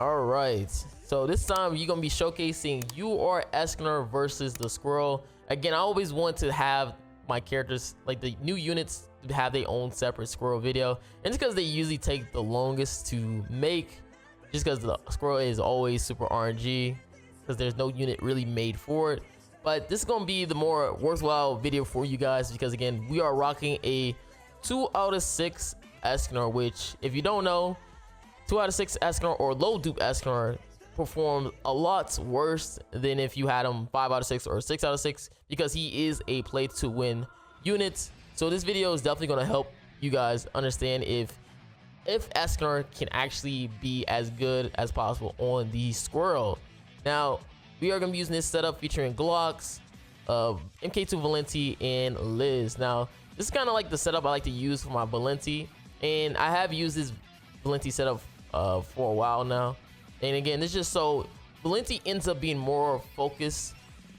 All right, so this time you're gonna be showcasing your ESCANOR versus the Squirrel. Again, I always want to have my characters, like the new units, to have their own separate Squirrel video, and it's because they usually take the longest to make, just because the Squirrel is always super RNG, because there's no unit really made for it. But this is gonna be the more worthwhile video for you guys, because again, we are rocking a 2 out of 6 ESCANOR, which, if you don't know, 2 out of 6 ESCANOR or low dupe ESCANOR perform a lot worse than if you had him 5 out of 6 or 6 out of 6, because he is a play to win unit. So this video is definitely going to help you guys understand if ESCANOR can actually be as good as possible on the Squirrel. Now we are going to be using this setup featuring Glocks, MK2 Valenti, and Liz. Now this is kind of like the setup I like to use for my Valenti, and I have used this Valenti setup for a while now. And again, this is just so Valenti ends up being more focused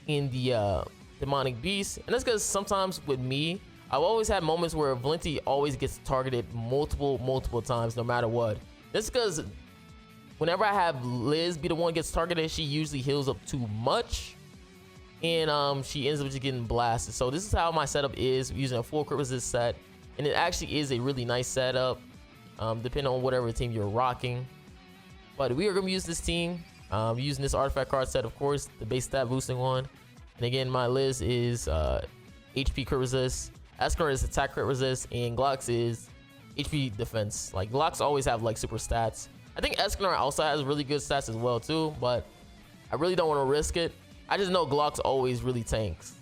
in the demonic beast, and that's because sometimes with me, I've always had moments where Valenti always gets targeted multiple times no matter what. That's because whenever I have Liz be the one gets targeted, she usually heals up too much, and she ends up just getting blasted. So this is how my setup is, using a full crit resist set, and it actually is a really nice setup, depending on whatever team you're rocking. But we are going to use this team, using this artifact card set, of course, the base stat boosting one. And again, my Liz is HP crit resist, ESCANOR is attack crit resist, and Glocks is HP defense. Like, Glocks always have like super stats. I think ESCANOR also has really good stats as well too, but I really don't want to risk it. I just know Glocks always really tanks.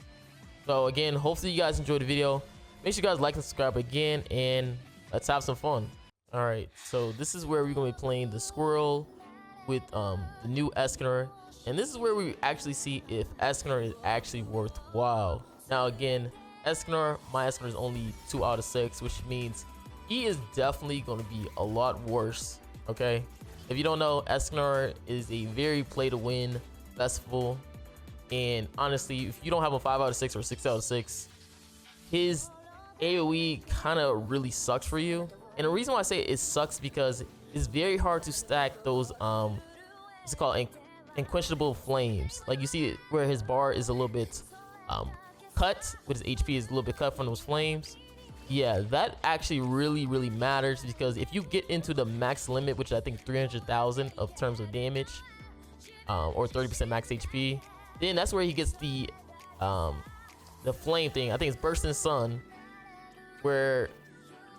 So again, hopefully you guys enjoyed the video. Make sure you guys like and subscribe again, and let's have some fun. All right, so this is where we're gonna be playing the Squirrel with the new ESCANOR, and this is where we actually see if ESCANOR is actually worthwhile. Now again, ESCANOR, my ESCANOR is only 2 out of 6, which means he is definitely gonna be a lot worse. Okay, if you don't know, ESCANOR is a very play to win festival, and honestly, if you don't have a 5 out of 6 or 6 out of 6, his AoE kind of really sucks for you. And the reason why I say it sucks because it's very hard to stack those what's it called, unquenchable flames. Like, you see where his bar is a little bit cut, with his HP is a little bit cut from those flames. Yeah, that actually really matters, because if you get into the max limit, which I think 300,000 of terms of damage, or 30% max HP, then that's where he gets the flame thing. I think it's Bursting Sun, where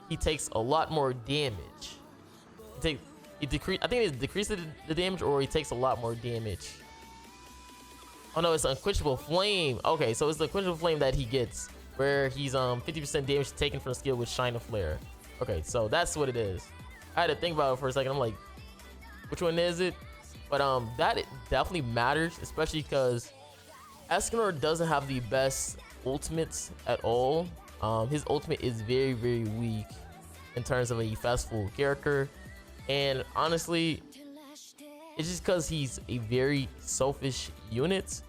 he takes a lot more damage. I think it decreases the damage, or he takes a lot more damage. Oh no, it's Unquenchable Flame. Okay, so it's the Unquenchable Flame that he gets, where he's 50% damage taken from the skill with Shine of Flare. Okay, so that's what it is. I had to think about it for a second. I'm like, which one is it? But that definitely matters, especially because ESCANOR doesn't have the best ultimates at all. His ultimate is very weak in terms of a festival character, and honestly, it's just because he's a very selfish unit,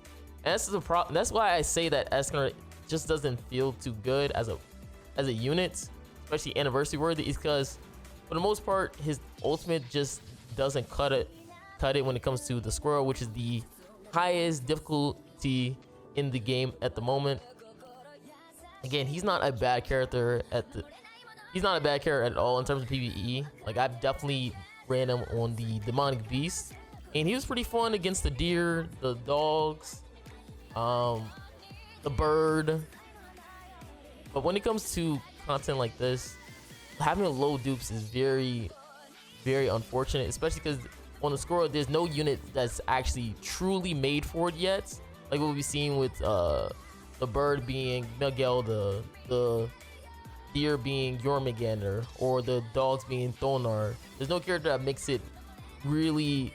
and that's the problem. That's why I say that ESCANOR just doesn't feel too good as a unit, especially anniversary worthy, is because for the most part his ultimate just doesn't cut it when it comes to the Squirrel, which is the highest difficulty in the game at the moment. Again, he's not a bad character at all in terms of PvE. Like, I've definitely ran him on the demonic beast, and he was pretty fun against the deer, the dogs, the bird. But when it comes to content like this, having a low dupes is very unfortunate, especially because on the Squirrel there's no unit that's actually truly made for it yet, like what we've seen with the bird being Miguel, the deer being Jormungandr, or the dogs being Thonar. There's no character that makes him really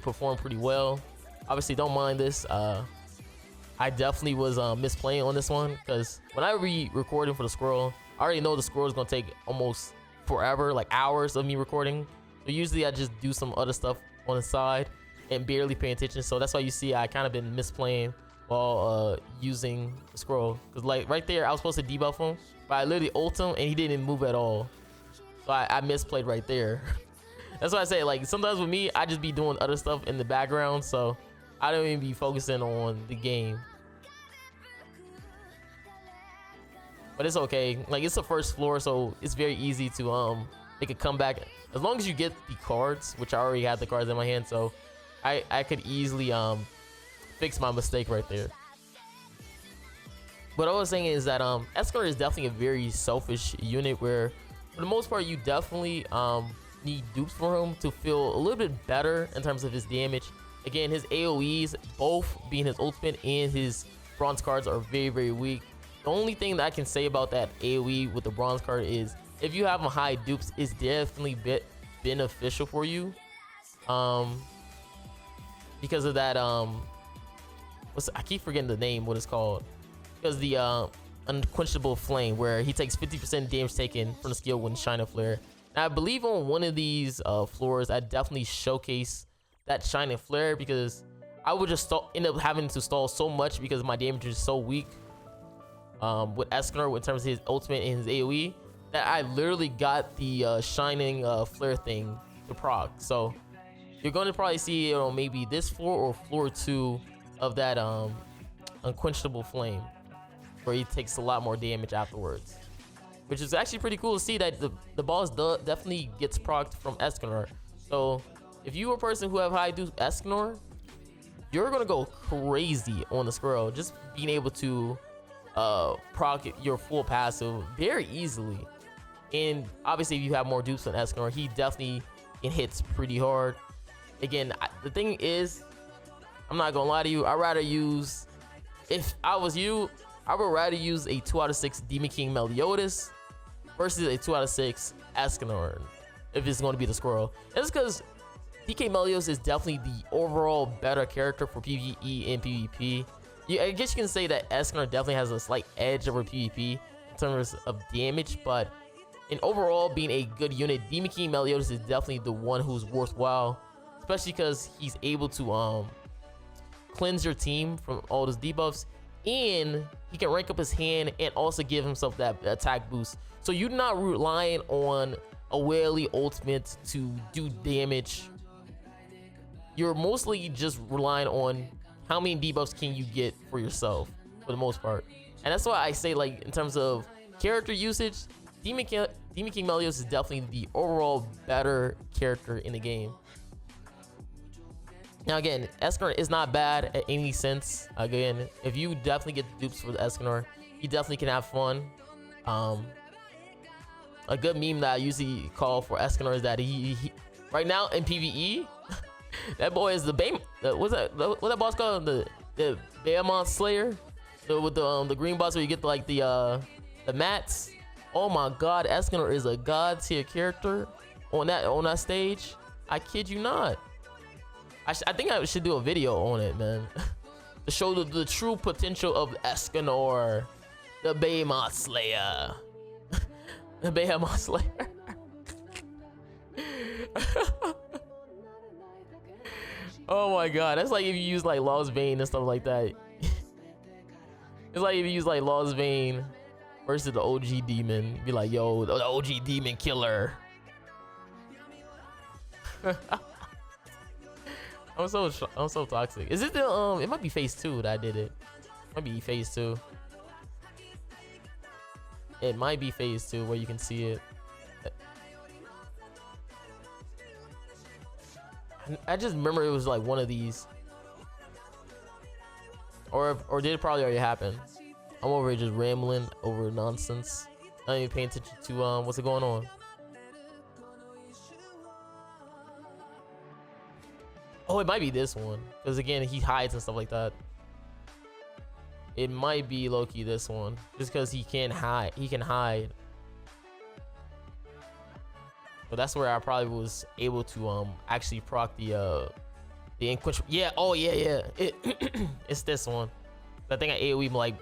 perform pretty well. Obviously, don't mind this. I definitely was misplaying on this one, because when I re-recording for the Squirrel, I already know the Squirrel is gonna take almost forever, like hours of me recording. So usually I just do some other stuff on the side and barely pay attention. So that's why you see I kind of been misplaying while using the Squirrel, because like right there I was supposed to debuff him, but I literally ult him and he didn't move at all. So I misplayed right there. That's why I say, like, sometimes with me, I just be doing other stuff in the background, so I don't even be focusing on the game. But it's okay. Like, it's the first floor, so it's very easy to make a comeback as long as you get the cards, which I already had the cards in my hand, so I could easily fix my mistake right there. What I was saying is that ESCANOR is definitely a very selfish unit where, for the most part, you definitely need dupes for him to feel a little bit better in terms of his damage. Again, his AoEs, both being his ultimate and his bronze cards, are very, very weak. The only thing that I can say about that AoE with the bronze card is if you have him high dupes, it's definitely beneficial for you. Because of that, I keep forgetting the name, what it's called. Because the unquenchable flame, where he takes 50% damage taken from the skill when Shine a Flare. Now, I believe on one of these floors, I definitely showcase that Shine and Flare, because I would just end up having to stall so much because my damage is so weak with ESCANOR in terms of his ultimate and his AoE, that I literally got the Shining Flare thing to proc. So you're going to probably see it on maybe this floor or floor 2 of that unquenchable flame, where he takes a lot more damage afterwards, which is actually pretty cool to see that the boss definitely gets procced from ESCANOR. So if you are a person who have high dupe ESCANOR, you're gonna go crazy on the Squirrel, just being able to proc your full passive very easily. And obviously, if you have more dupes than ESCANOR, he definitely can hit pretty hard. Again, the thing is, I'm not gonna lie to you, I'd rather use, if I was you, I would rather use a 2 out of 6 Demon King Meliodas versus a 2 out of 6 ESCANOR if it's going to be the Squirrel. And it's because DK Meliodas is definitely the overall better character for PvE and PvP. I guess you can say that ESCANOR definitely has a slight edge over PvP in terms of damage, but in overall being a good unit, Demon King Meliodas is definitely the one who's worthwhile, especially because he's able to cleanse your team from all those debuffs, and he can rank up his hand and also give himself that attack boost. So you're not relying on a whaley ultimate to do damage. You're mostly just relying on how many debuffs can you get for yourself, for the most part. And that's why I say, like, in terms of character usage, Demon King Meliodas is definitely the overall better character in the game. Now again, ESCANOR is not bad at any sense. Again, if you definitely get the dupes for the ESCANOR, you definitely can have fun. A good meme that I usually call for ESCANOR is that he right now in PvE, that boy is the what's that boss called? The Behemoth Slayer, with the green boss where you get the mats. Oh my God, ESCANOR is a god tier character on that stage. I kid you not. I think I should do a video on it, man, to show the true potential of ESCANOR, the Behemoth Slayer. The Behemoth Slayer. Oh my God, that's like if you use like Lost Vein and stuff like that. It's like if you use like Lost Vein versus the OG demon, be like, yo, the OG demon killer. I'm so toxic. Is it the it might be phase 2 that I did it. Might be phase 2. It might be phase 2 where you can see it. I just remember it was like one of these. Or did it probably already happen? I'm over here just rambling over nonsense. Not even paying attention to what's going on. Oh, it might be this one, because again, he hides and stuff like that. It might be low-key this one, just because he can hide. He can hide. But that's where I probably was able to actually proc the unquenchable. Yeah. Oh yeah. It's this one. I think I AoE him like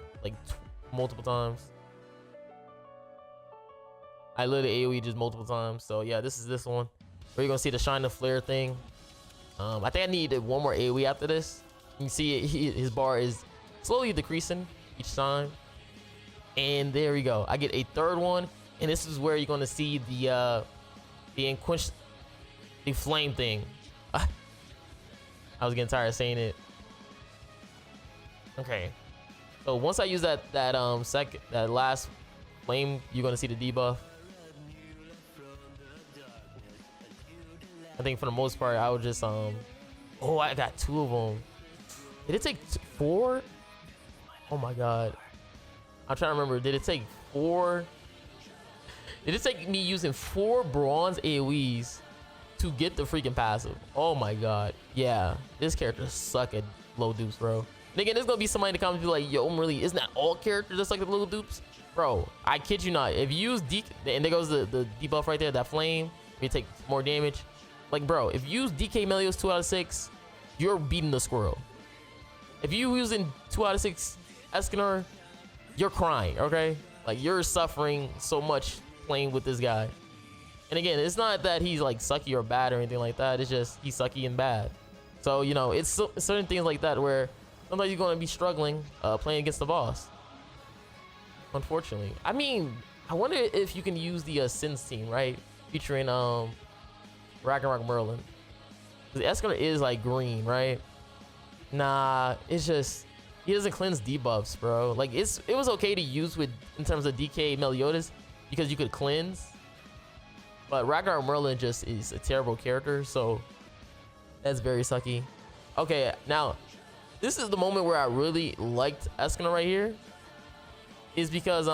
multiple times. I literally AoE just multiple times. So yeah, this is this one. Where you're gonna see the Shine and Flare thing. I think I needed one more AoE after this. You can see it, his bar is slowly decreasing each time. And there we go. I get a third one, and this is where you're gonna see the The flame thing. I was getting tired of saying it. Okay. So once I use that last flame, you're gonna see the debuff. I think for the most part, I would just oh, I got 2 of them. Did it take 4? Oh my god. I'm trying to remember. Did it take 4? Did it take me using 4 bronze AoEs to get the freaking passive? Oh my god. Yeah, this character suck at low dupes, bro. And again, there's gonna be somebody in the comments be like, yo, Marilli, isn't that all characters just like the little dupes? Bro, I kid you not. If you use and there goes the debuff right there, that flame, you take more damage. Like, bro, if you use DK Meliodas 2 out of 6, you're beating the Squirrel. If you using 2 out of 6 ESCANOR, you're crying, okay? Like, you're suffering so much playing with this guy. And again, it's not that he's like sucky or bad or anything like that. It's just he's sucky and bad. So, you know, it's certain things like that where sometimes you're going to be struggling playing against the boss. Unfortunately. I mean, I wonder if you can use the Sins team, right? Featuring Ragnarok Merlin. The ESCANOR is like green, right? Nah, it's just he doesn't cleanse debuffs, bro. Like it was okay to use with in terms of DK Meliodas because you could cleanse. But Ragnarok Merlin just is a terrible character, so that's very sucky. Okay, now this is the moment where I really liked ESCANOR right here. Is because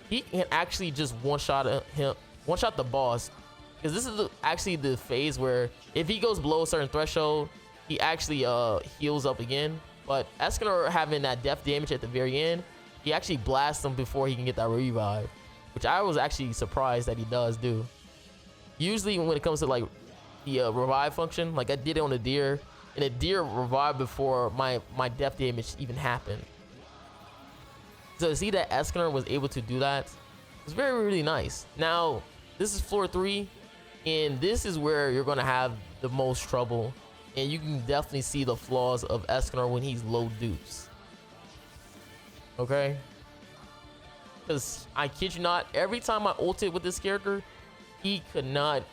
he can actually just one-shot the boss. Because this is actually the phase where if he goes below a certain threshold, he actually heals up again. But ESCANOR having that death damage at the very end, he actually blasts him before he can get that revive, which I was actually surprised that he does do. Usually when it comes to like the revive function, like I did it on a deer, and a deer revived before my death damage even happened. So to see that ESCANOR was able to do that was very, really nice. Now, this is floor 3, and this is where you're going to have the most trouble. And you can definitely see the flaws of ESCANOR when he's low dupes. Okay? Because I kid you not, every time I ulted with this character, he could not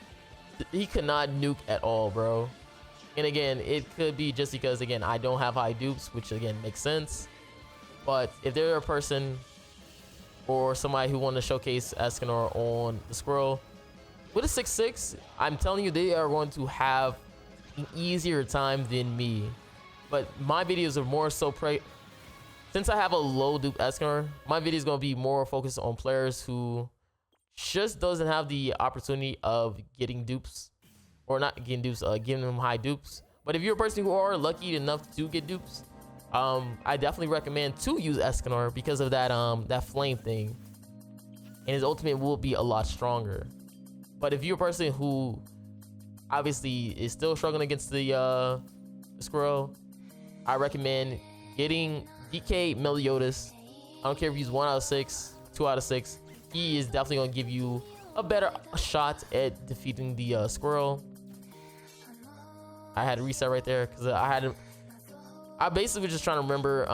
nuke at all, bro. And again, it could be just because, again, I don't have high dupes, which again makes sense. But if they're a person or somebody who want to showcase ESCANOR on the Squirrel with a 6-6, I'm telling you, they are going to have an easier time than me. But my videos are more so since I have a low dupe ESCANOR, my video is going to be more focused on players who just doesn't have the opportunity of getting dupes, or not getting dupes, giving them high dupes. But if you're a person who are lucky enough to get dupes, I definitely recommend to use ESCANOR because of that that flame thing, and his ultimate will be a lot stronger. But if you're a person who obviously is still struggling against the Squirrel, I recommend getting DK Meliodas. I don't care if you use 1 out of 6, 2 out of 6. He is definitely going to give you a better shot at defeating the Squirrel. I had to reset right there because I basically was just trying to remember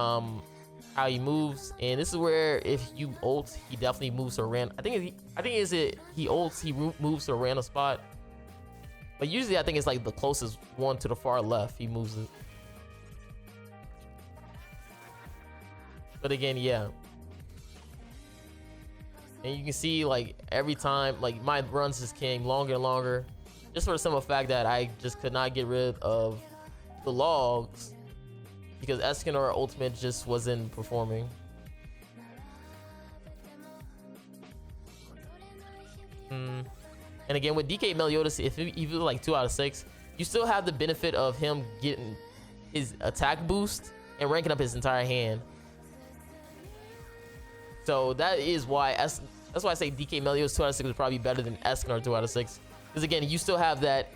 how he moves, and this is where if you ult, he definitely moves to a random. I think he ults, he moves to a random spot. But usually I think it's like the closest one to the far left. He moves it. But again, yeah. And you can see like every time, like my runs just came longer and longer, just for the simple fact that I just could not get rid of the logs because ESCANOR ultimate just wasn't performing. And again, with DK Meliodas, if you do like 2 out of 6, you still have the benefit of him getting his attack boost and ranking up his entire hand. So that is why that's why I say DK Meliodas 2 out of 6 is probably better than ESCANOR 2 out of 6. Because again, you still have that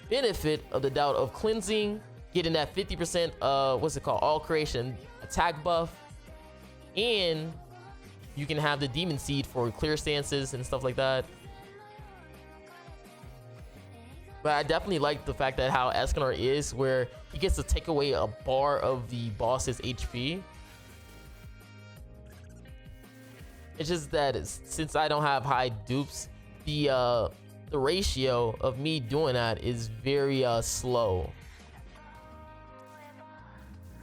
benefit of the doubt of cleansing, getting that 50% what's it called, all creation attack buff, and you can have the demon seed for clear stances and stuff like that. But I definitely like the fact that how ESCANOR is, where he gets to take away a bar of the boss's HP. It's just that since I don't have high dupes, the the ratio of me doing that is very slow,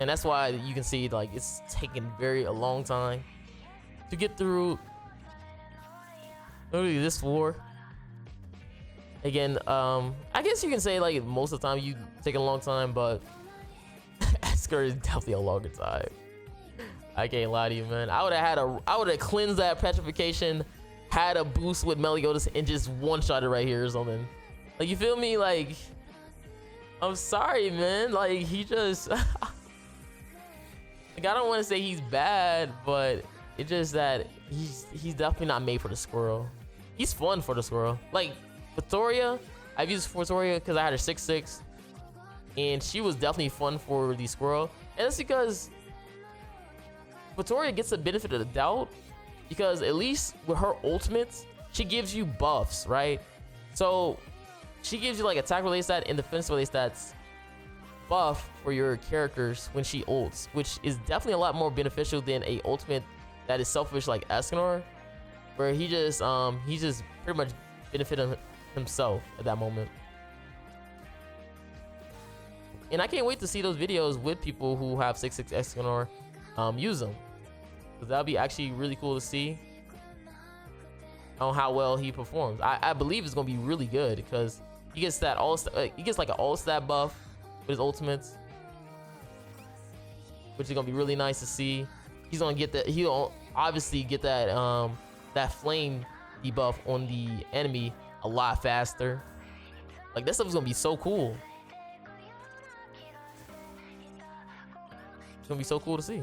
and that's why you can see like it's taking a long time to get through literally this war. Again, I guess you can say like most of the time you take a long time, but ESCANOR is definitely a longer time. I can't lie to you, man. I would have cleansed that petrification, had a boost with Meliodas, and just one-shot it right here or something. Like, you feel me? Like, I'm sorry, man. Like, he just like, I don't want to say he's bad, but it's just that he's definitely not made for the Squirrel. He's fun for the Squirrel. Like Victoria, I've used Victoria because I had her 6-6, and she was definitely fun for the Squirrel, and that's because Victoria gets the benefit of the doubt, because at least with her ultimates, she gives you buffs, right? So she gives you like attack related stat and defense related stats buff for your characters when she ults, which is definitely a lot more beneficial than a ultimate that is selfish like ESCANOR, where he just pretty much benefited himself at that moment. And I can't wait to see those videos with people who have 6-6 ESCANOR use them, because that'll be actually really cool to see on how well he performs. I believe it's gonna be really good, because he gets that he gets like an all stat buff with his ultimates, which is gonna be really nice to see. He's gonna get that. He'll obviously get that that flame debuff on the enemy a lot faster. Like, that stuff is gonna be so cool. It's gonna be so cool to see.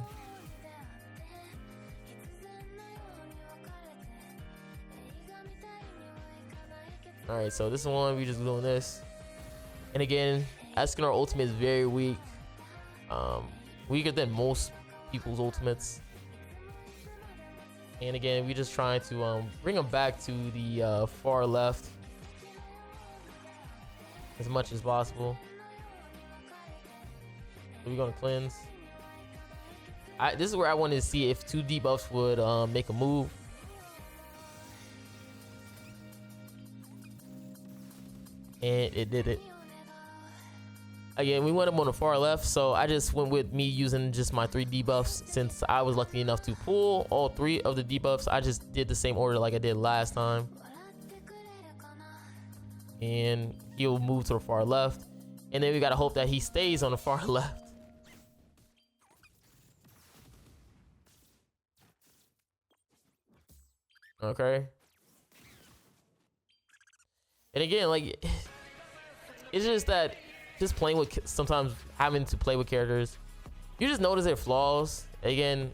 All right, so this one we just doing this, and again, ESCANOR ultimate is very weak, weaker than most people's ultimates. And again, we just trying to bring him back to the far left as much as possible. So we're gonna cleanse. This is where I wanted to see if 2 debuffs would make a move. And it did it. Again, we went up on the far left, so I just went with me using just my 3 debuffs. Since I was lucky enough to pull all 3 of the debuffs, I just did the same order like I did last time. And he'll move to the far left, and then we gotta hope that he stays on the far left. Okay. And again, like, it's just that just playing with, sometimes having to play with characters, you just notice their flaws. Again,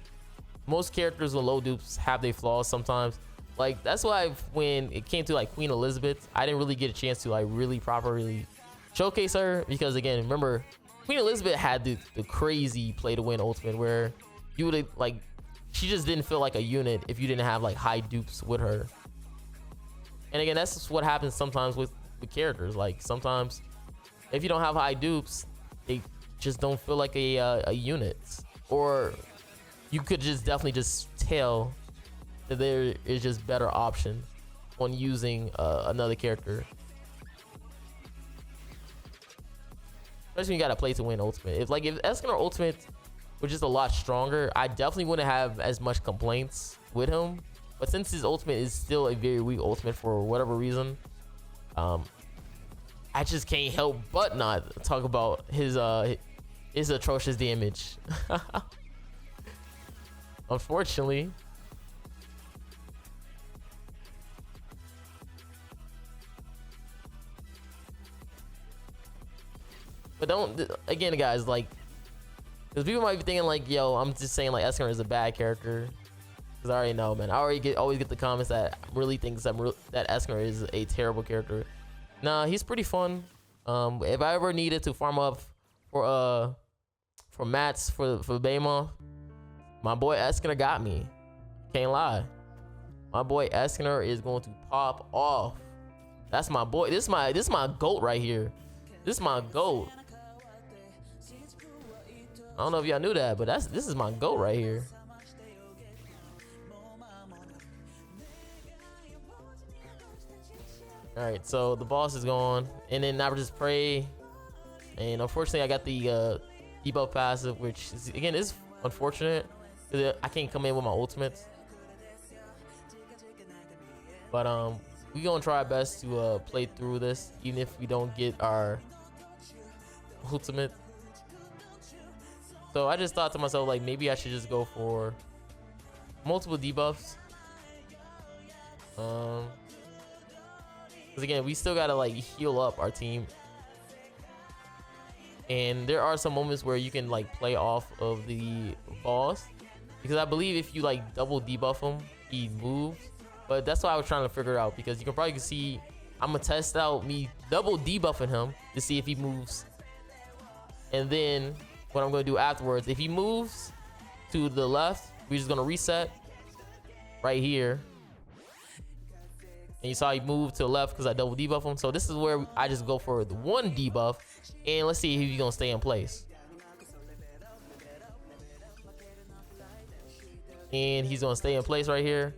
most characters with low dupes have their flaws sometimes. Like, that's why when it came to like Queen Elizabeth, I didn't really get a chance to like really properly showcase her, because again, remember, Queen Elizabeth had the crazy play to win ultimate where you would like, she just didn't feel like a unit if you didn't have like high dupes with her. And again, that's just what happens sometimes with characters. Like, sometimes if you don't have high dupes, they just don't feel like a unit, or you could just definitely just tell that there is just better option on using another character, especially when you gotta play to win ultimate. If ESCANOR ultimate was just a lot stronger, I definitely wouldn't have as much complaints with him. But since his ultimate is still a very weak ultimate for whatever reason, I just can't help but not talk about his atrocious damage. Unfortunately. But don't, again guys, like, because people might be thinking like, yo, I'm just saying like ESCANOR is a bad character. Because I already know, man. I always get the comments that really thinks that ESCANOR is a terrible character. Nah, he's pretty fun. If I ever needed to farm up for mats for Behemoth, my boy ESCANOR got me. Can't lie. My boy ESCANOR is going to pop off. That's my boy. This is my GOAT right here. This is my GOAT. I don't know if y'all knew that, but this is my GOAT right here. All right, so the boss is gone, and then now we just pray. And unfortunately, I got the debuff passive, which is, again, is unfortunate because I can't come in with my ultimates. But we gonna try our best to play through this, even if we don't get our ultimate. So I just thought to myself, like, maybe I should just go for multiple debuffs. Because again, we still gotta like heal up our team, and there are some moments where you can like play off of the boss, because I believe if you like double debuff him, he moves. But that's what I was trying to figure out, because you can probably see I'm gonna test out me double debuffing him to see if he moves, and then what I'm gonna do afterwards, if he moves to the left, we're just gonna reset right here. And you saw he moved to the left because I double debuff him. So this is where I just go for the one debuff, and let's see if he's gonna stay in place. And he's gonna stay in place right here,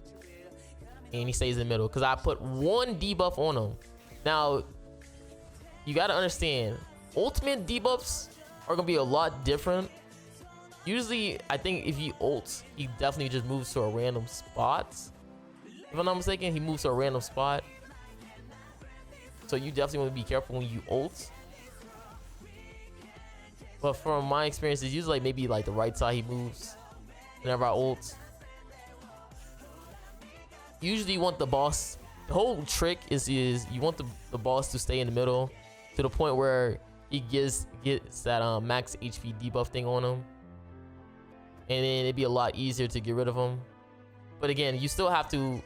and he stays in the middle because I put one debuff on him. Now you gotta understand, ultimate debuffs are gonna be a lot different. Usually, I think if he ults, he definitely just moves to a random spot. If I'm not mistaken, he moves to a random spot. So you definitely want to be careful when you ult. But from my experience, it's usually like maybe like the right side he moves whenever I ult. Usually you want the boss, the whole trick is you want the boss to stay in the middle to the point where he gets that max HP debuff thing on him. And then it'd be a lot easier to get rid of him. But again, you still have to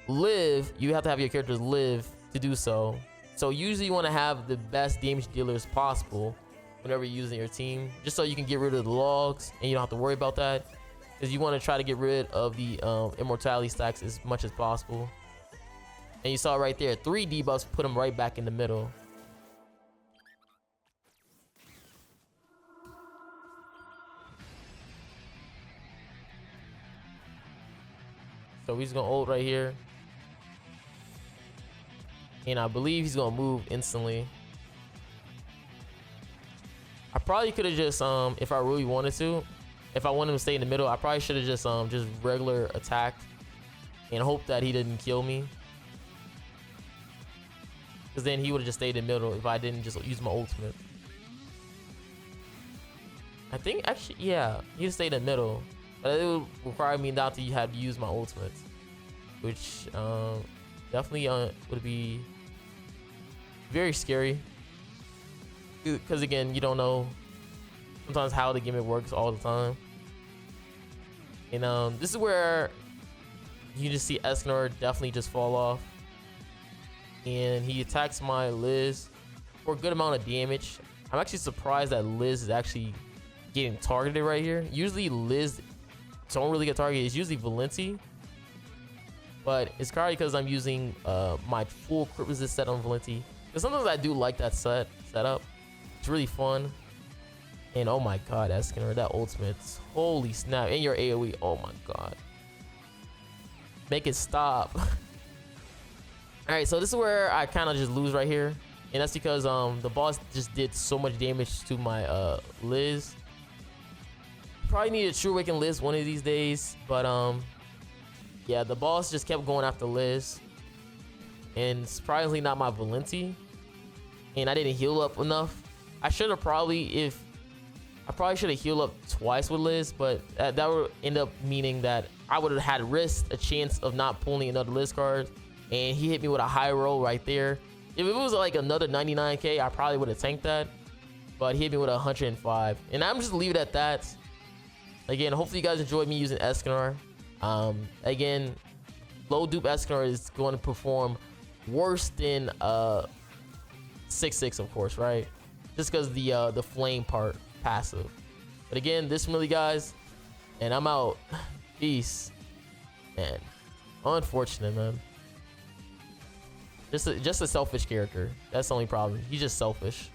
live. You have to have your characters live to do so. So usually you want to have the best damage dealers possible whenever you're using your team, just so you can get rid of the logs and you don't have to worry about that, because you want to try to get rid of the immortality stacks as much as possible. And you saw right there, 3 debuffs put him right back in the middle. So he's gonna ult right here, and I believe he's gonna move instantly. I probably could have just if I really wanted to, if I wanted him to stay in the middle, I probably should have just regular attacked and hope that he didn't kill me, because then he would have just stayed in the middle if I didn't just use my ultimate. I think actually, yeah, he just stayed in the middle. But it would require me not to have to use my ultimate, which definitely would be very scary. Because again, you don't know sometimes how the gimmick works all the time. And this is where you just see ESCANOR definitely just fall off. And he attacks my Liz for a good amount of damage. I'm actually surprised that Liz is actually getting targeted right here. Usually Liz don't really get targeted. It's usually Valenti, but it's probably because I'm using my full crit resist set on Valenti, because sometimes I do like that setup. It's really fun. And oh my god, ESCANOR, that ultimate, holy snap, and your AoE, oh my god, make it stop. All right, so this is where I kind of just lose right here, and that's because the boss just did so much damage to my Liz. Probably need a True Awakened Liz one of these days, but yeah, the boss just kept going after Liz, and surprisingly not my Valenti, and I didn't heal up enough. I should have probably, I probably should have healed up twice with Liz, but that would end up meaning that I would have had risked a chance of not pulling another Liz card, and he hit me with a high roll right there. If it was like another 99k, I probably would have tanked that, but he hit me with 105, and I'm just leave it at that. Again, hopefully you guys enjoyed me using ESCANOR. Again, low dupe ESCANOR is going to perform worse than 6/6, of course, right? Just because the flame part passive. But again, this is Marilli, guys, and I'm out. Peace. Man, unfortunate, man. Just a selfish character. That's the only problem. He's just selfish.